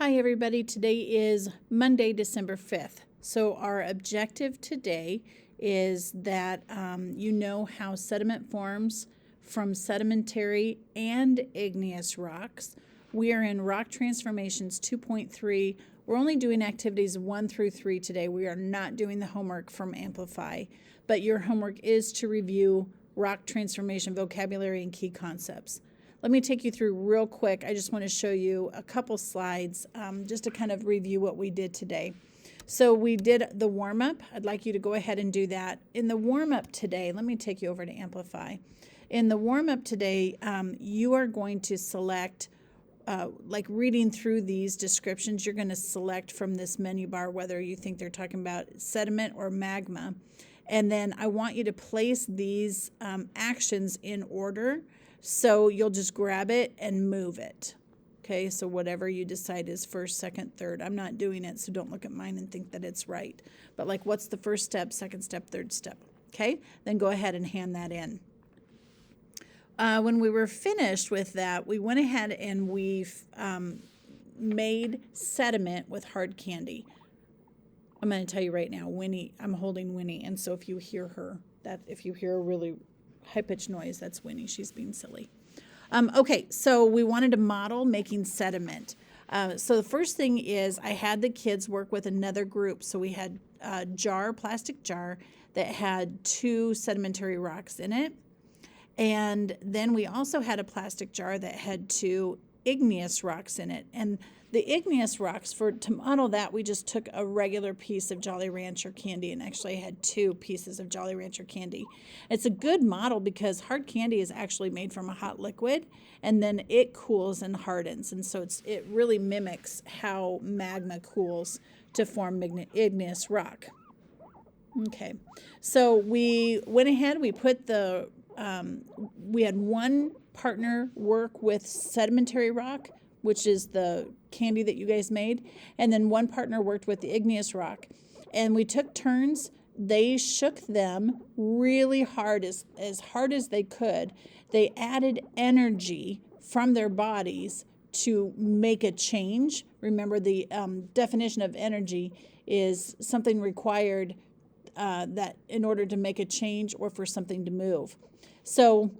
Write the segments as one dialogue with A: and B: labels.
A: Hi everybody, today is Monday, December 5th. So our objective today is that you know how sediment forms from sedimentary and igneous rocks. We are in Rock Transformations 2.3. We're only doing activities 1 through 3 today. We are not doing the homework from Amplify, but your homework is to review rock transformation vocabulary and key concepts. Let me take you through real quick. I just want to show you a couple slides just to kind of review what we did today. So we did the warm-up. I'd like you to go ahead and do that. In the warm-up today, let me take you over to Amplify. In the warm-up today, you are going to select, like reading through these descriptions, you're going to select from this menu bar whether you think they're talking about sediment or magma. And then I want you to place these actions in order. So you'll just grab it and move it. Okay, so whatever you decide is first, second, third. I'm not doing it, so don't look at mine and think that it's right. But like, what's the first step, second step, third step? Okay, then go ahead and hand that in. When we were finished with that, we went ahead and we made sediment with hard candy. I'm going to tell you right now, Winnie, I'm holding Winnie, and so if you hear her, if you hear a really high-pitched noise, that's Winnie. She's being silly. Okay, so we wanted to model making sediment. So the first thing is I had the kids work with another group. So we had a plastic jar that had 2 sedimentary rocks in it. And then we also had a plastic jar that had 2 igneous rocks in it. And the igneous rocks, to model that, we just took a regular piece of Jolly Rancher candy, and actually I had 2 pieces of Jolly Rancher candy. It's a good model because hard candy is actually made from a hot liquid, and then it cools and hardens. And so it really mimics how magma cools to form igneous rock. Okay, so we went ahead, we put we had one partner work with sedimentary rock, which is the candy that you guys made, and then one partner worked with the igneous rock. And we took turns. They shook them really hard, as hard as they could. They added energy from their bodies to make a change. Remember, the definition of energy is something required that in order to make a change or for something to move. So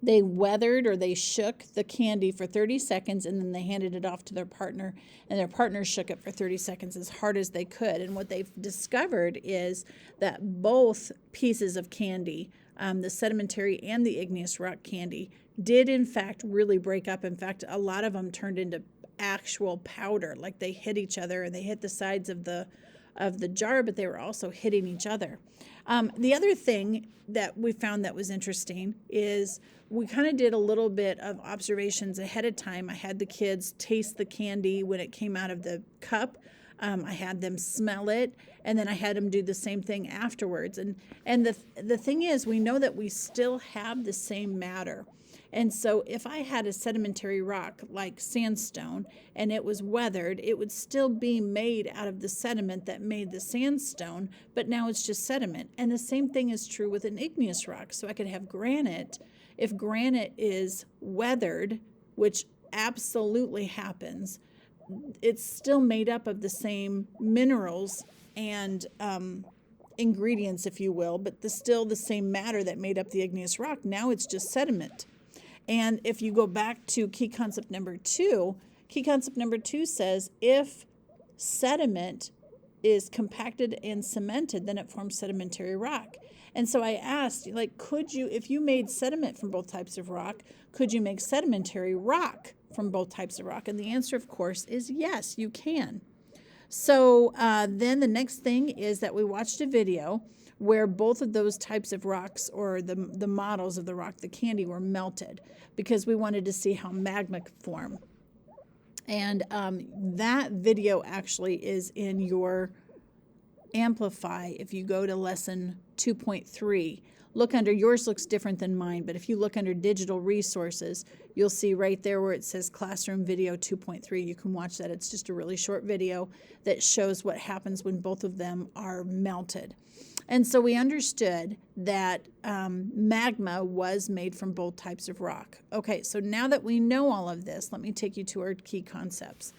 A: they weathered, or they shook the candy for 30 seconds, and then they handed it off to their partner, and their partner shook it for 30 seconds as hard as they could. And what they've discovered is that both pieces of candy, the sedimentary and the igneous rock candy, did in fact really break up. In fact, a lot of them turned into actual powder, like they hit each other, and they hit the sides of the jar, but they were also hitting each other. The other thing that we found that was interesting is we kind of did a little bit of observations ahead of time. I had the kids taste the candy when it came out of the cup. I had them smell it, and then I had them do the same thing afterwards. And the thing is, we know that we still have the same matter. And so if I had a sedimentary rock like sandstone and it was weathered, it would still be made out of the sediment that made the sandstone, but now it's just sediment. And the same thing is true with an igneous rock. So I could have granite. If granite is weathered, which absolutely happens, it's still made up of the same minerals and ingredients, if you will, but still the same matter that made up the igneous rock. Now it's just sediment. And if you go back to key concept number 2 says if sediment is compacted and cemented, then it forms sedimentary rock. And so I asked, like, if you made sediment from both types of rock, could you make sedimentary rock from both types of rock? And the answer, of course, is yes, you can. So then the next thing is that we watched a video where both of those types of rocks, or the models of the rock, the candy, were melted because we wanted to see how magma could form. And that video actually is in your Amplify. If you go to lesson 2.3, look under, yours looks different than mine, but if you look under digital resources, you'll see right there where it says classroom video 2.3. You can watch that. It's just a really short video that shows what happens when both of them are melted. And so we understood that magma was made from both types of rock. Okay, so now that we know all of this, let me take you to our key concepts.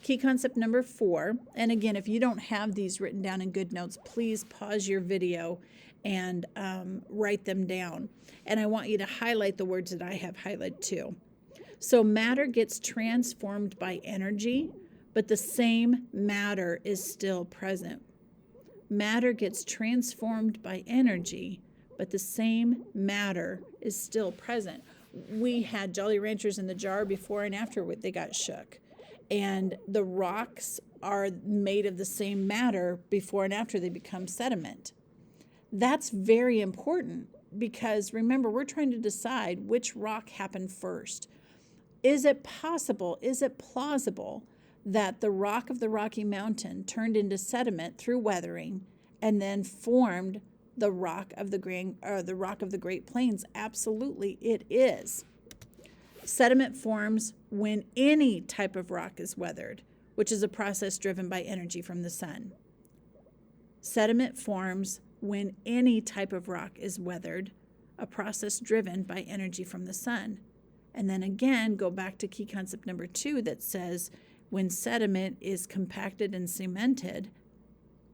A: Key concept number 4, and again, if you don't have these written down in good notes, please pause your video and write them down. And I want you to highlight the words that I have highlighted too. So matter gets transformed by energy, but the same matter is still present. Matter gets transformed by energy, but the same matter is still present. We had Jolly Ranchers in the jar before and after they got shook. And the rocks are made of the same matter before and after they become sediment. That's very important because remember, we're trying to decide which rock happened first. Is it possible, is it plausible that the rock of the Rocky Mountain turned into sediment through weathering and then formed the rock of the Great Plains? Absolutely, it is. Sediment forms when any type of rock is weathered, which is a process driven by energy from the sun. Sediment forms when any type of rock is weathered, a process driven by energy from the sun. And then again, go back to key concept number 2 that says when sediment is compacted and cemented,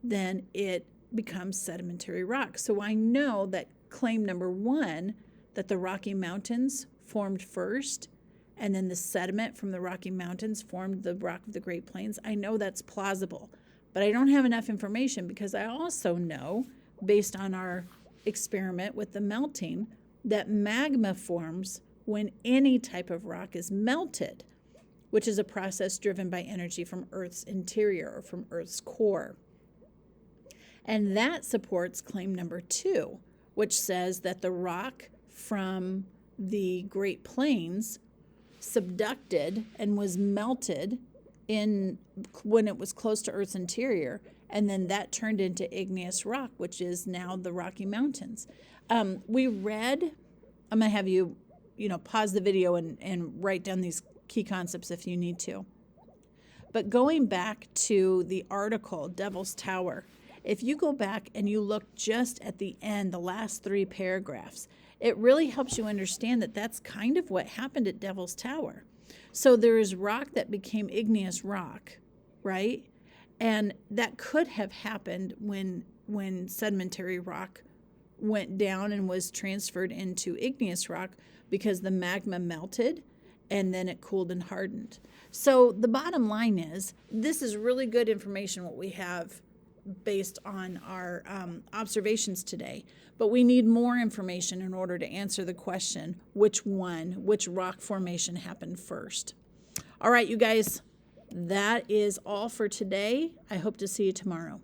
A: then it becomes sedimentary rock. So I know that claim number 1, that the Rocky Mountains formed first, and then the sediment from the Rocky Mountains formed the rock of the Great Plains. I know that's plausible, but I don't have enough information because I also know, based on our experiment with the melting, that magma forms when any type of rock is melted, which is a process driven by energy from Earth's interior or from Earth's core. And that supports claim number 2, which says that the rock from the Great Plains subducted and was melted when it was close to Earth's interior, and then that turned into igneous rock, which is now the Rocky Mountains. I'm going to have you pause the video and write down these key concepts if you need to. But going back to the article, Devil's Tower, if you go back and you look just at the end, the last 3 paragraphs, it really helps you understand that that's kind of what happened at Devil's Tower. So there is rock that became igneous rock, right? And that could have happened when sedimentary rock went down and was transferred into igneous rock because the magma melted and then it cooled and hardened. So the bottom line is, this is really good information what we have based on our observations today, but we need more information in order to answer the question, which rock formation happened first. All right, you guys, that is all for today. I hope to see you tomorrow.